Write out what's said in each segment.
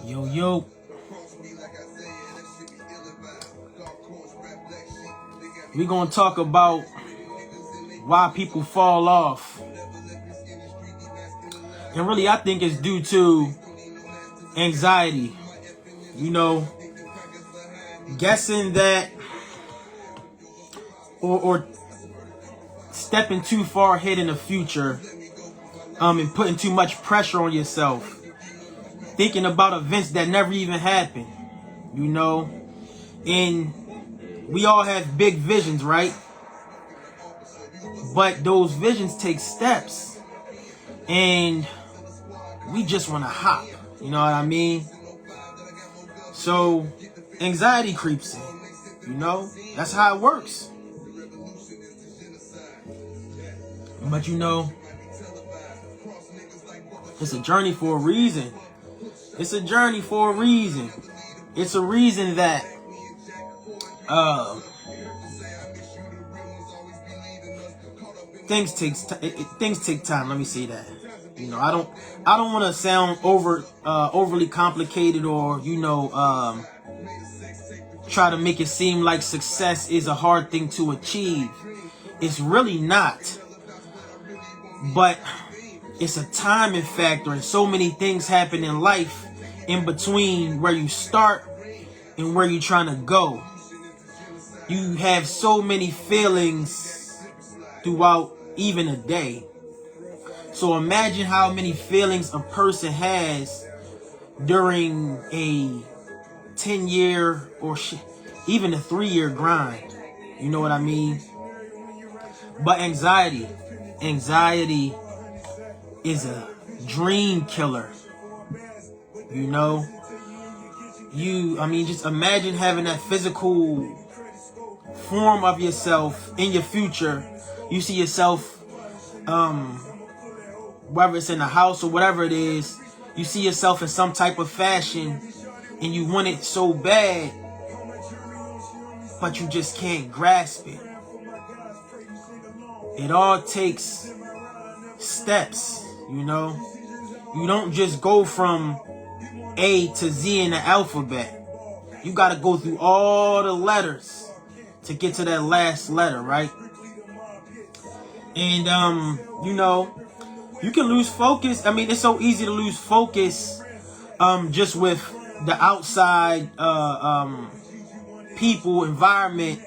Yo, yo. We're going to talk about why people fall off. And really, I think it's due to anxiety. You know, guessing that or stepping too far ahead in the future and putting too much pressure on yourself. Thinking about events that never even happened, you know, and we all have big visions, right? But those visions take steps, and we just want to hop, you know what I mean? So anxiety creeps in, you know, that's how it works. But you know, it's a journey for a reason. It's a journey for a reason. It's a reason that things take time. Let me say that. You know, I don't want to sound overly complicated or try to make it seem like success is a hard thing to achieve. It's really not. But it's a timing factor, and so many things happen in life in between where you start and where you're trying to go. You have so many feelings throughout even a day. So imagine how many feelings a person has during a 10-year or even a 3-year grind. You know what I mean? But anxiety is a dream killer. You know, just imagine having that physical form of yourself in your future. You see yourself, whether it's in a house or whatever it is, you see yourself in some type of fashion and you want it so bad, but you just can't grasp it. It all takes steps, you know. You don't just go from A to Z in the alphabet. You got to go through all the letters to get to that last letter, right? And you can lose focus. I mean, it's so easy to lose focus just with the outside people, environment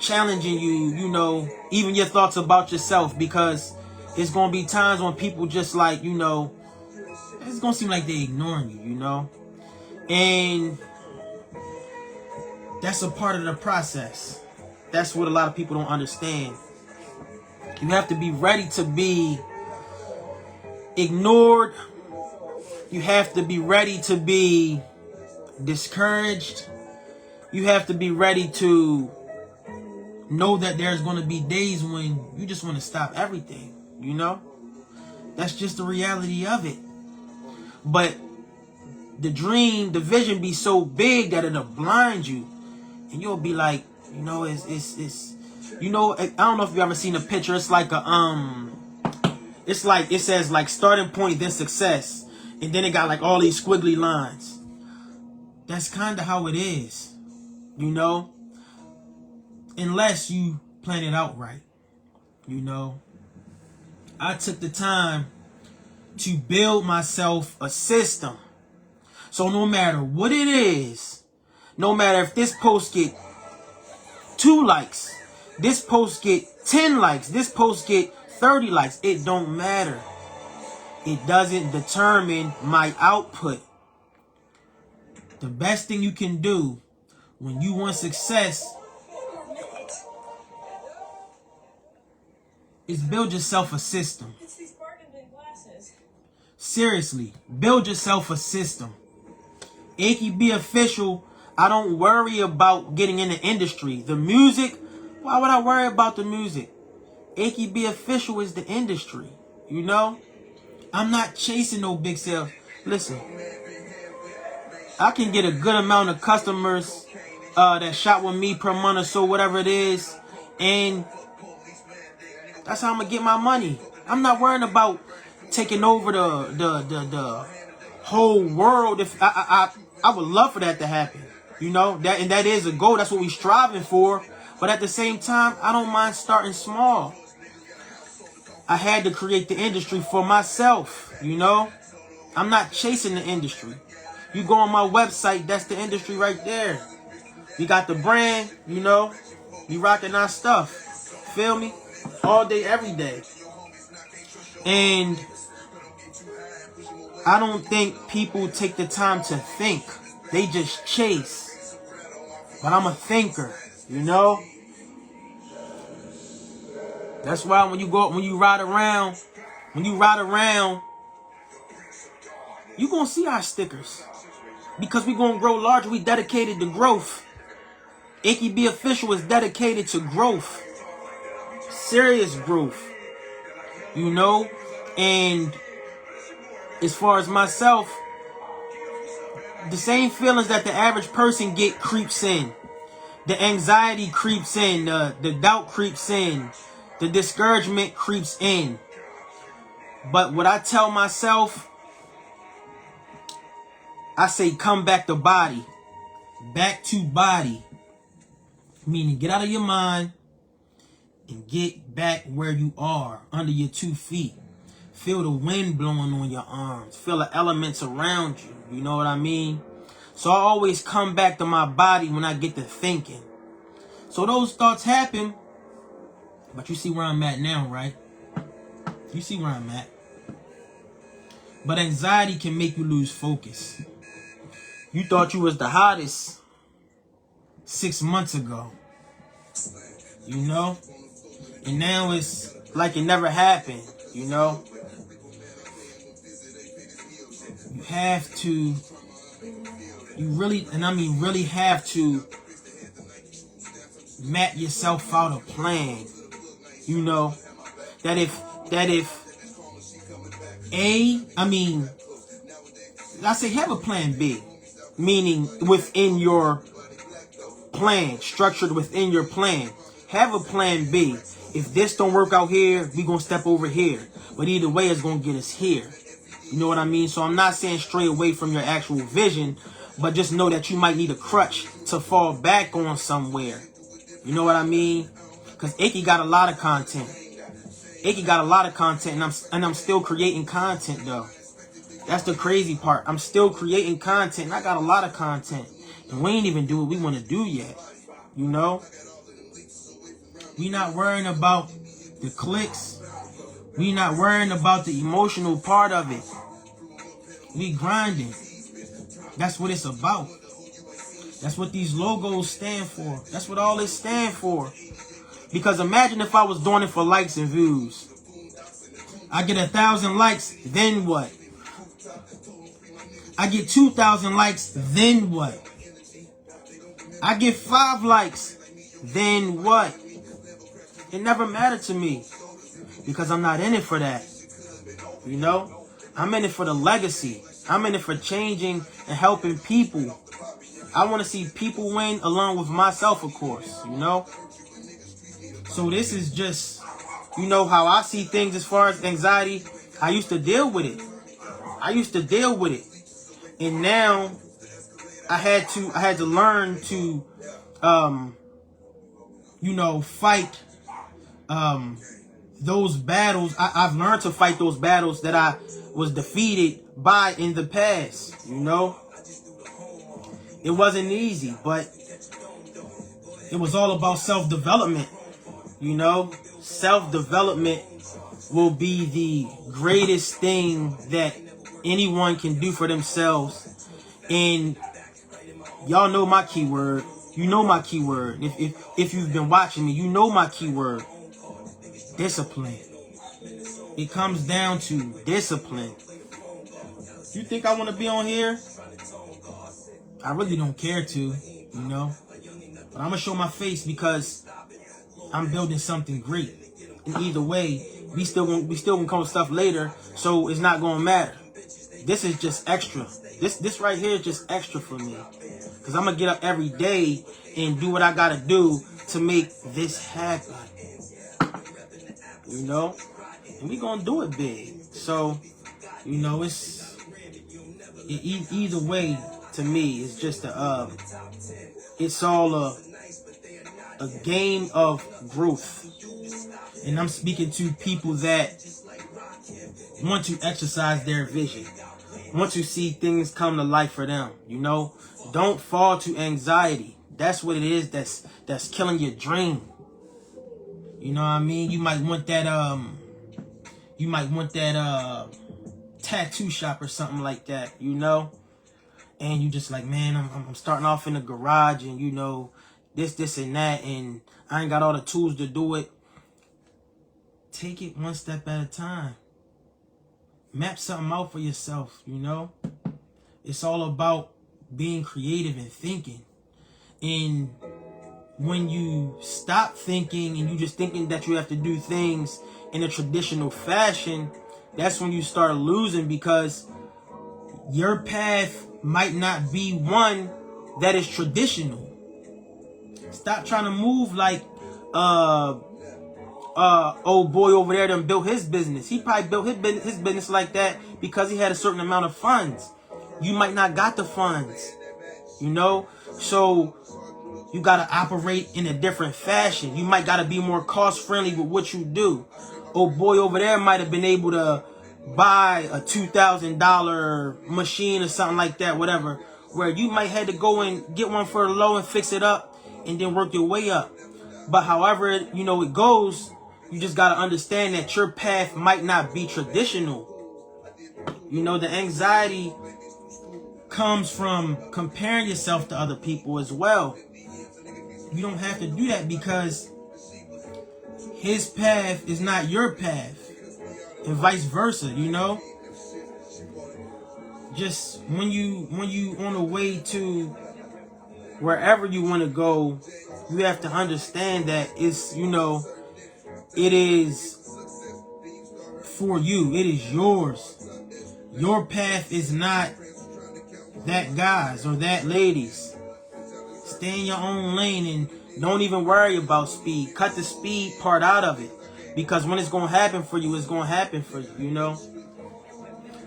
challenging you, you know, even your thoughts about yourself, because it's going to be times when people just like, you know, it's going to seem like they're ignoring you, you know? And that's a part of the process. That's what a lot of people don't understand. You have to be ready to be ignored. You have to be ready to be discouraged. You have to be ready to know that there's going to be days when you just want to stop everything, you know? That's just the reality of it. But the dream, the vision be so big that it'll blind you. And you'll be like, you know, it's you know, I don't know if you've ever seen a picture. It's like it's like, it says like starting point, then success. And then it got like all these squiggly lines. That's kind of how it is, you know? Unless you plan it out right, you know. I took the time to build myself a system. So no matter what it is, no matter if this post get 2 likes, this post get 10 likes, this post get 30 likes, it don't matter. It doesn't determine my output. The best thing you can do when you want success is build yourself a system. Seriously, build yourself a system. AKB official, I don't worry about getting in the industry. The music, why would I worry about the music? AKB official is the industry, you know? I'm not chasing no big sales. Listen, I can get a good amount of customers that shop with me per month or so, whatever it is, and that's how I'm gonna get my money. I'm not worrying about taking over the whole world. If I would love for that to happen, you know, that is a goal. That's what we're striving for. But at the same time, I don't mind starting small. I had to create the industry for myself, you know. I'm not chasing the industry. You go on my website, that's the industry right there. We got the brand, you know. We rocking our stuff. Feel me? All day, every day. And I don't think people take the time to think. They just chase. But I'm a thinker, you know. That's why when you ride around, you gonna see our stickers. Because we gonna grow larger, we dedicated to growth. Icky B Official is dedicated to growth. Serious growth. You know? And as far as myself, the same feelings that the average person get creeps in. The anxiety creeps in. The doubt creeps in. The discouragement creeps in. But what I tell myself, I say come back to body. Back to body. Meaning get out of your mind and get back where you are, under your 2 feet. Feel the wind blowing on your arms. Feel the elements around you. You know what I mean? So I always come back to my body when I get to thinking. So those thoughts happen. But you see where I'm at now, right? You see where I'm at. But anxiety can make you lose focus. You thought you was the hottest 6 months ago. You know? And now it's like it never happened, you know? You have to, you really, and I mean really have to map yourself out a plan. You know, that if I say have a plan B, meaning within your plan, structured within your plan. Have a plan B. If this don't work out here, we gonna step over here. But either way, it's gonna get us here. You know what I mean? So I'm not saying stray away from your actual vision, but just know that you might need a crutch to fall back on somewhere. You know what I mean? Because Icky got a lot of content. Icky got a lot of content, and I'm still creating content, though. That's the crazy part. I'm still creating content, and I got a lot of content. And we ain't even do what we want to do yet. You know? We not worrying about the clicks. We not worrying about the emotional part of it. We grinding. That's what it's about. That's what these logos stand for. That's what all this stand for. Because imagine if I was doing it for likes and views. I get 1,000 likes, then what? I get 2,000 likes, then what? I get 5 likes, then what? It never mattered to me. Because I'm not in it for that. You know? I'm in it for the legacy. I'm in it for changing and helping people. I want to see people win along with myself, of course. You know? So this is just, you know, how I see things as far as anxiety. I used to deal with it. And now I had to learn to, you know, fight those battles. I've learned to fight those battles that I was defeated by in the past, you know. It wasn't easy, but it was all about self-development. You know, self-development will be the greatest thing that anyone can do for themselves. And y'all know my keyword. You know my keyword. If you've been watching me, you know my keyword. Discipline. It comes down to discipline. You think I want to be on here? I really don't care to, you know. But I'm going to show my face because I'm building something great. And either way, we still gonna come with stuff later, so it's not gonna matter. This is just extra. This right here is just extra for me. Because I'm gonna get up every day and do what I gotta do to make this happen. You know? And we gonna do it big. So, you know, either way, to me, it's just it's all a game of growth. And I'm speaking to people that want to exercise their vision, want to see things come to life for them. You know, don't fall to anxiety. That's what it is. That's killing your dream. You know what I mean? You might want that tattoo shop or something like that, you know? And you just like, man, I'm starting off in the garage, and you know, this and that, and I ain't got all the tools to do it. Take it one step at a time. Map something out for yourself, you know? It's all about being creative and thinking. And when you stop thinking and you just thinking that you have to do things in a traditional fashion, that's when you start losing, because your path might not be one that is traditional. Stop trying to move like old boy over there done built his business. He probably built his business like that because he had a certain amount of funds. You might not got the funds, you know? So you got to operate in a different fashion. You might got to be more cost friendly with what you do. Old boy over there might have been able to buy a $2,000 machine or something like that, whatever, where you might have to go and get one for the low and fix it up and then work your way up. But however, you know, it goes, you just got to understand that your path might not be traditional. You know, the anxiety comes from comparing yourself to other people as well. You don't have to do that, because his path is not your path, and vice versa, you know? Just when you on the way to wherever you want to go, you have to understand that it's, you know, it is for you. It is yours. Your path is not that guy's or that lady's. Stay in your own lane and don't even worry about speed. Cut the speed part out of it, because when it's gonna happen for you, it's gonna happen for you. You know.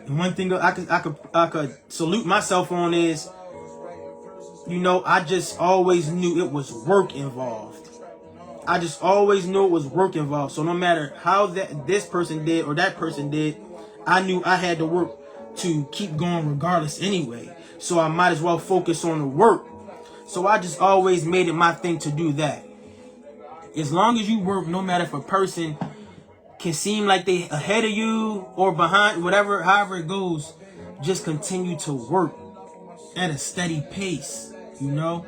And one thing I could salute myself on is, you know, I just always knew it was work involved. I just always knew it was work involved. So no matter how this person did or that person did, I knew I had to work to keep going regardless anyway. So I might as well focus on the work. So I just always made it my thing to do that. As long as you work, no matter if a person can seem like they ahead of you or behind, whatever, however it goes, just continue to work at a steady pace, you know?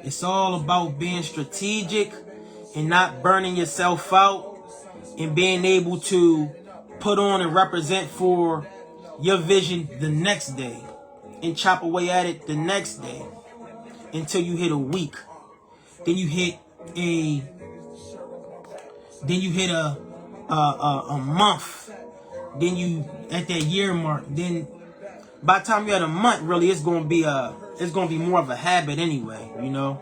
It's all about being strategic and not burning yourself out, and being able to put on and represent for your vision the next day and chop away at it the next day until you hit a week. Then you hit a month. Then you at that year mark. Then by the time you're at a month, really, it's gonna be more of a habit anyway, you know.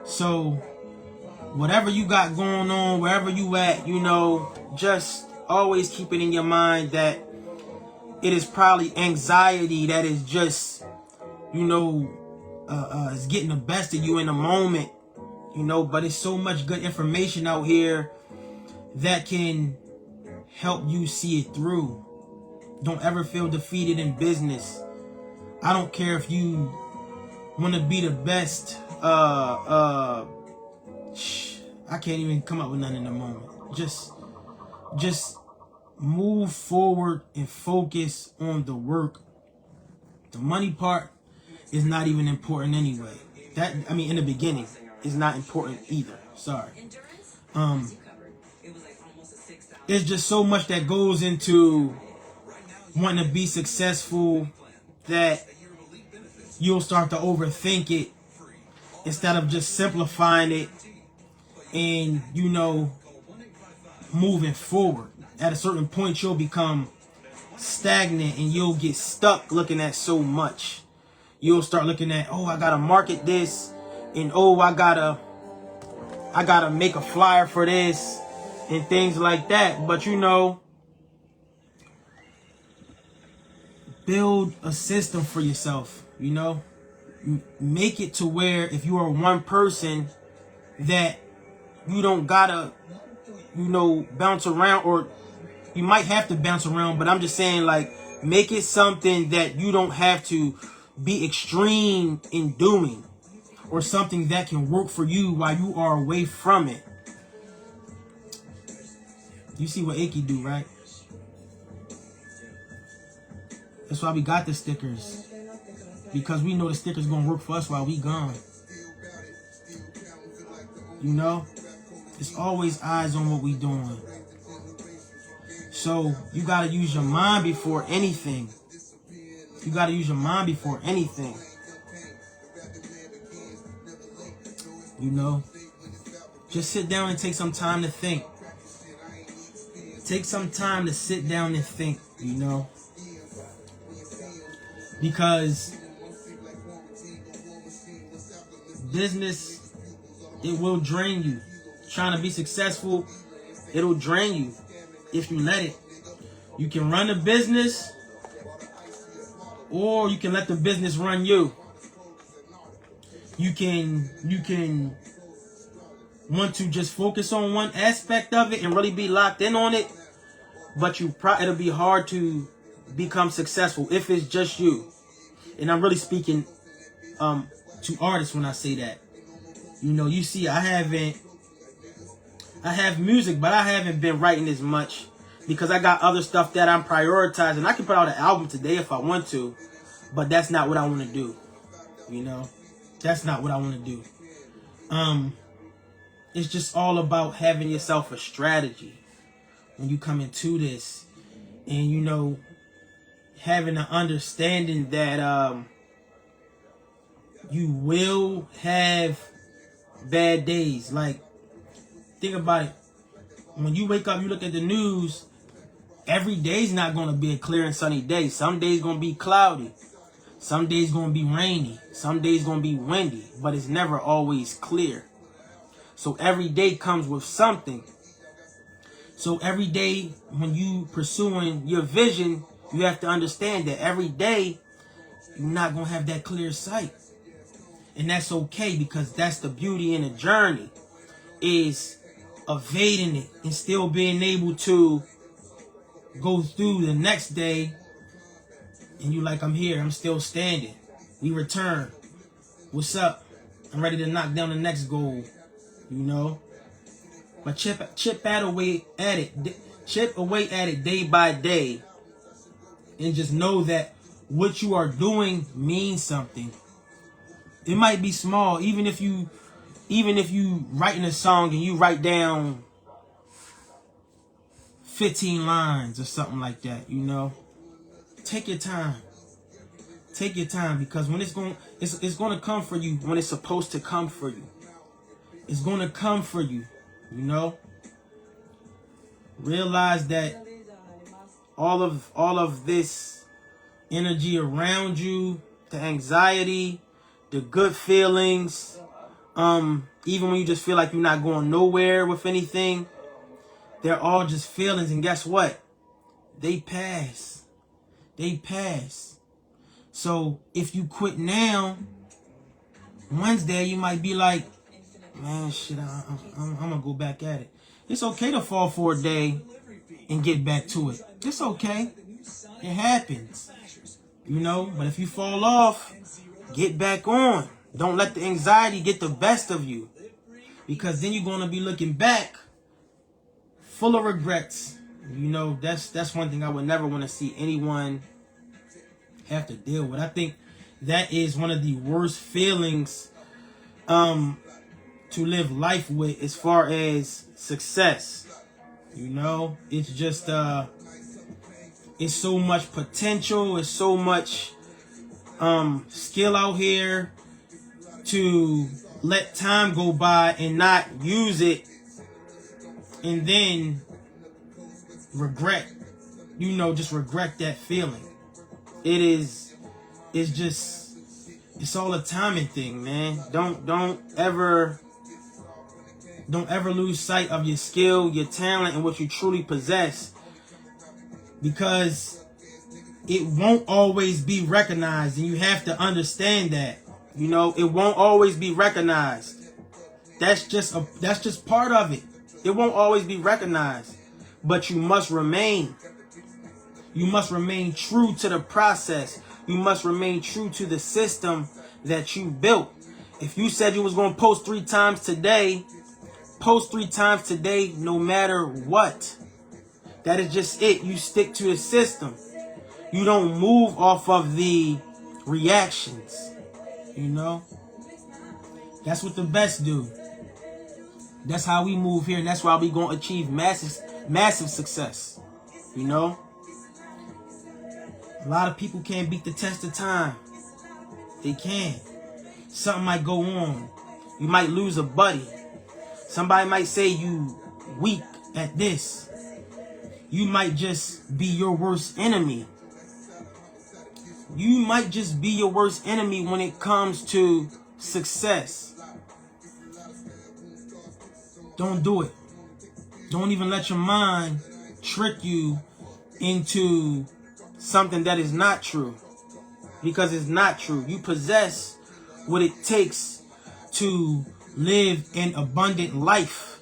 So whatever you got going on, wherever you at, you know, just always keep it in your mind that it is probably anxiety that is just, you know, is getting the best of you in the moment, you know. But it's so much good information out here that can help you see it through. Don't ever feel defeated in business. I don't care if you want to be the best. I can't even come up with nothing in the moment. Just move forward and focus on the work. The money part is not even important anyway. In the beginning, is not important either. Sorry. There's just so much that goes into wanting to be successful that you'll start to overthink it instead of just simplifying it and, you know, moving forward. At a certain point, you'll become stagnant and you'll get stuck looking at so much. You'll start looking at, oh, I gotta market this, and oh, I gotta make a flyer for this and things like that. But you know, build a system for yourself, you know. Make it to where if you are one person that you don't gotta, you know, bounce around, or you might have to bounce around, but I'm just saying, like, make it something that you don't have to be extreme in doing, or something that can work for you while you are away from it. You see what Ike do, right? That's why we got the stickers, because we know the stickers gonna work for us while we gone. You know, it's always eyes on what we doing. So you gotta use your mind before anything. You gotta use your mind before anything. You know, just sit down and take some time to think. Take some time to sit down and think, you know, because business, it will drain you. Trying to be successful, it'll drain you if you let it. You can run a business, or you can let the business run you. You can want to just focus on one aspect of it and really be locked in on it, but it'll be hard to become successful if it's just you. And I'm really speaking to artists when I say that. You know, you see, I have music, but I haven't been writing as much because I got other stuff that I'm prioritizing. I can put out an album today if I want to, but that's not what I want to do. You know, that's not what I want to do. It's just all about having yourself a strategy when you come into this, and, you know, having an understanding that you will have bad days. Like, think about it. When you wake up, you look at the news, every day's not going to be a clear and sunny day. Some days going to be cloudy. Some days going to be rainy. Some days going to be windy. But it's never always clear. So every day comes with something. So every day when you pursuing your vision, you have to understand that every day you're not going to have that clear sight. And that's okay, because that's the beauty in the journey, is evading it and still being able to go through the next day. And you like, I'm here, I'm still standing. We return. What's up? I'm ready to knock down the next goal. You know? But chip away at it day by day. And just know that what you are doing means something. It might be small, even if you writing a song and you write down 15 lines or something like that, you know. Take your time. Take your time, because when it's going to come for you when it's supposed to come for you. It's going to come for you, you know. Realize that all of this energy around you, the anxiety, the good feelings, even when you just feel like you're not going nowhere with anything, they're all just feelings. And guess what? They pass. They pass. So if you quit now, Wednesday you might be like, man, shit, I'm gonna go back at it. It's okay to fall for a day and get back to it. It's okay. It happens. You know, but if you fall off, get back on. Don't let the anxiety get the best of you, because then you're going to be looking back full of regrets. You know, that's one thing I would never want to see anyone have to deal with. I think that is one of the worst feelings to live life with, as far as success. You know, it's just it's so much potential, it's so much skill out here, to let time go by and not use it, and then regret, you know, just regret that feeling. It's all a timing thing, man. Don't ever lose sight of your skill, your talent, and what you truly possess, because it won't always be recognized, and you have to understand that. You know, it won't always be recognized. That's just part of it. It won't always be recognized, but you must remain. You must remain true to the process. You must remain true to the system that you built. If you said you was going to post 3 times today, post 3 times today no matter what. That is just it. You stick to the system. You don't move off of the reactions. You know? That's what the best do. That's how we move here, and that's why we going to achieve massive success. You know? A lot of people can't beat the test of time. They can't. Something might go on. You might lose a buddy. Somebody might say you weak at this. You might just be your worst enemy. You might just be your worst enemy when it comes to success. Don't do it. Don't even let your mind trick you into something that is not true. Because it's not true. You possess what it takes to live an abundant life.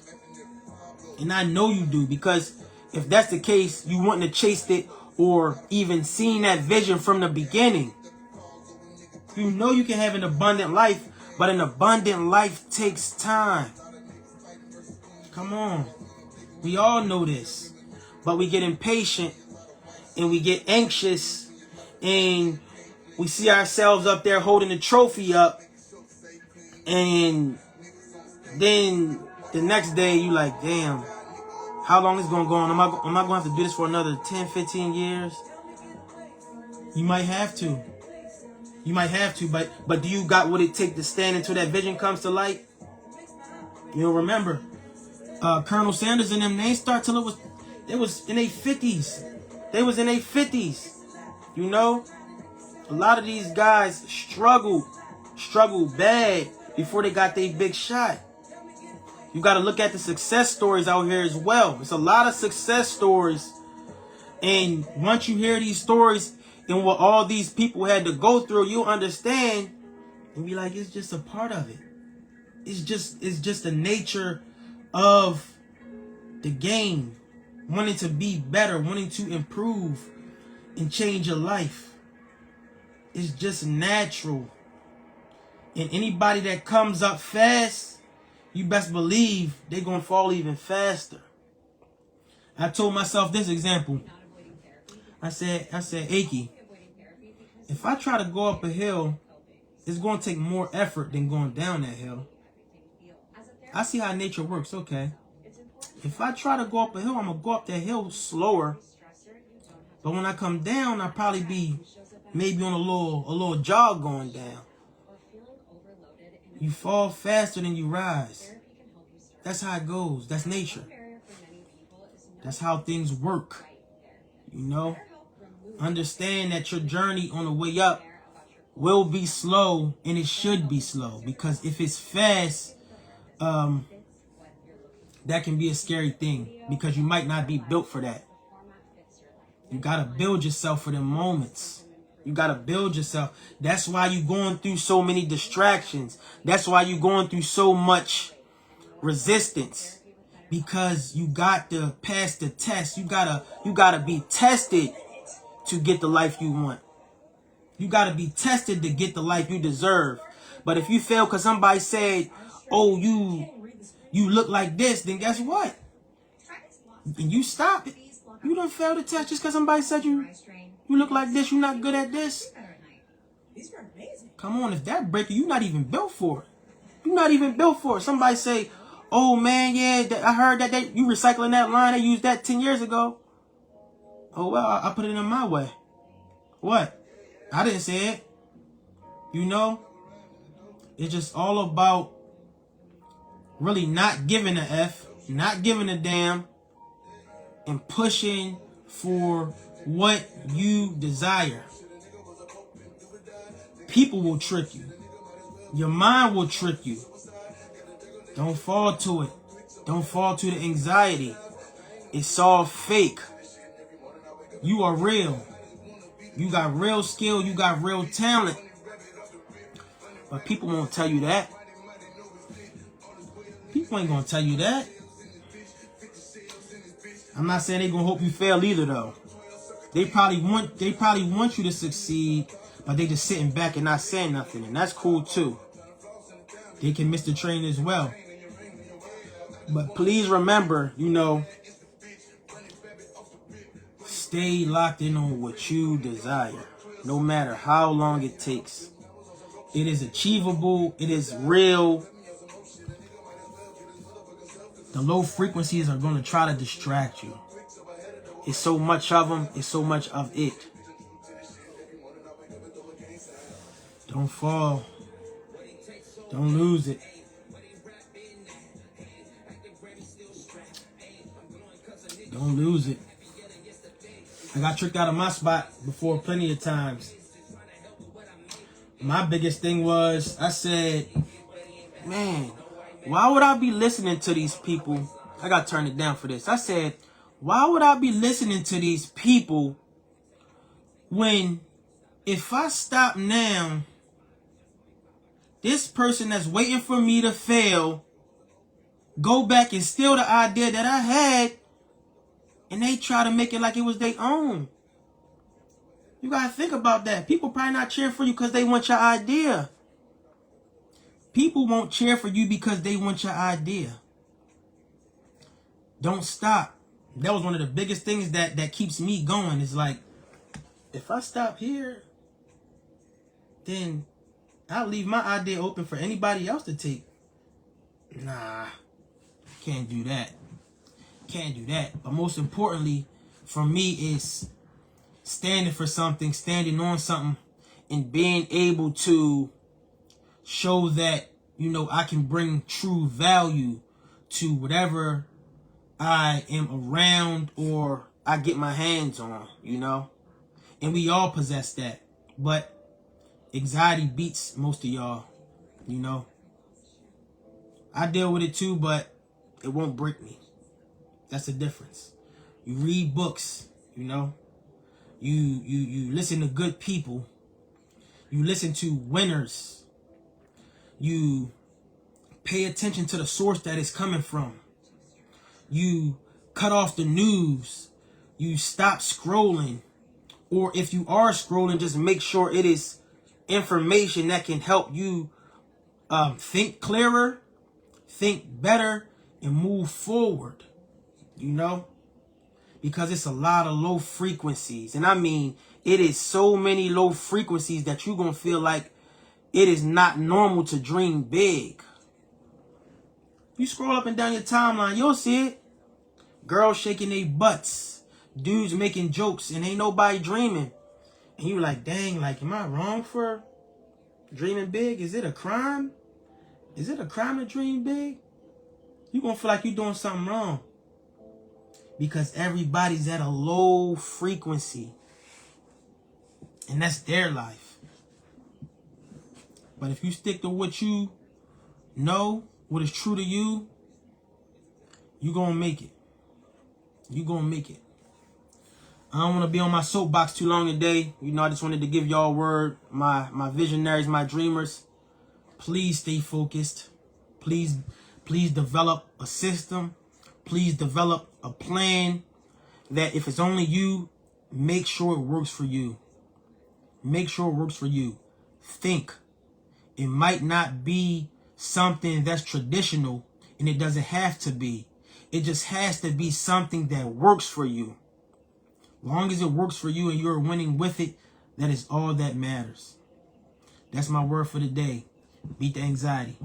And I know you do, because if that's the case, you wouldn't have chased it or even seen that vision from the beginning. You know you can have an abundant life, but an abundant life takes time. Come on. We all know this. But we get impatient and we get anxious and we see ourselves up there holding the trophy up, and then the next day you like, damn, how long is it going to go on? Am I going to have to do this for another 10, 15 years? You might have to. You might have to, but do you got what it takes to stand until that vision comes to light? You'll remember, Colonel Sanders and them, they start till it was in their 50s. They was in their 50s. You know? A lot of these guys struggled bad before they got their big shot. You got to look at the success stories out here as well. It's a lot of success stories. And once you hear these stories and what all these people had to go through, you'll understand and be like, it's just a part of it. It's just the nature of the game. Wanting to be better, wanting to improve and change your life. It's just natural. And anybody that comes up fast, you best believe they're going to fall even faster. I told myself this example. I said, Aki, if I try to go up a hill, it's going to take more effort than going down that hill. I see how nature works, okay. If I try to go up a hill, I'm going to go up that hill slower. But when I come down, I'll probably be maybe on a little jog going down. You fall faster than you rise. That's how it goes. That's nature. That's how things work. You know? Understand that your journey on the way up will be slow, and it should be slow. Because if it's fast, that can be a scary thing. Because you might not be built for that. You got to build yourself for them moments. You got to build yourself. That's why you're going through so many distractions. That's why you're going through so much resistance. Because you got to pass the test. You gotta be tested to get the life you want. You got to be tested to get the life you deserve. But if you fail because somebody said, oh, you look like this, then guess what? And you stop it. You don't fail the test just because somebody said you look like this, you're not good at this. Come on, if that break you, you're not even built for it. You're not even built for it. Somebody say, oh man, yeah, I heard that you recycling that line. I used that 10 years ago. Oh well, I put it in my way. What? I didn't say it. You know? It's just all about really not giving a F, not giving a damn, and pushing for what you desire. People will trick you. Your mind will trick you. Don't fall to it. Don't fall to the anxiety. It's all fake. You are real. You got real skill. You got real talent. But people won't tell you that. People ain't gonna tell you that. I'm not saying they're gonna hope you fail either, though. They probably want you to succeed, but they just sitting back and not saying nothing, and that's cool too. They can miss the train as well. But please remember, stay locked in on what you desire, no matter how long it takes. It is achievable. It is real. The low frequencies are going to try to distract you. It's so much of them. It's so much of it. Don't fall. Don't lose it. Don't lose it. I got tricked out of my spot before plenty of times. My biggest thing was, I said, man, why would I be listening to these people? I got to turn it down for this. I said, why would I be listening to these people when if I stop now, this person that's waiting for me to fail, go back and steal the idea that I had, and they try to make it like it was their own. You got to think about that. People probably not cheering for you because they want your idea. People won't cheer for you because they want your idea. Don't stop. That was one of the biggest things that keeps me going. Is like, if I stop here, then I'll leave my idea open for anybody else to take. Nah, can't do that. Can't do that. But most importantly, for me, is standing for something, standing on something, and being able to show that, I can bring true value to whatever I am around or I get my hands on, And we all possess that. But anxiety beats most of y'all, I deal with it too, but it won't break me. That's the difference. You read books, You listen to good people. You listen to winners. You pay attention to the source that it's coming from. You cut off the news. You stop scrolling. Or if you are scrolling, just make sure it is information that can help you think clearer, think better, and move forward. Because it's a lot of low frequencies. And I mean, it is so many low frequencies that you're going to feel like it is not normal to dream big. You scroll up and down your timeline, you'll see it. Girls shaking their butts. Dudes making jokes and ain't nobody dreaming. And you're like, dang, am I wrong for dreaming big? Is it a crime? Is it a crime to dream big? You're going to feel like you're doing something wrong. Because everybody's at a low frequency. And that's their life. But if you stick to what you know, what is true to you, you're going to make it. You're going to make it. I don't want to be on my soapbox too long today. I just wanted to give y'all a word. My visionaries, my dreamers. Please stay focused. Please develop a system. Please develop a plan that if it's only you, make sure it works for you. Make sure it works for you. Think. It might not be something that's traditional, and it doesn't have to be. It just has to be something that works for you. Long as it works for you and you're winning with it, that is all that matters. That's my word for the day. Beat the anxiety.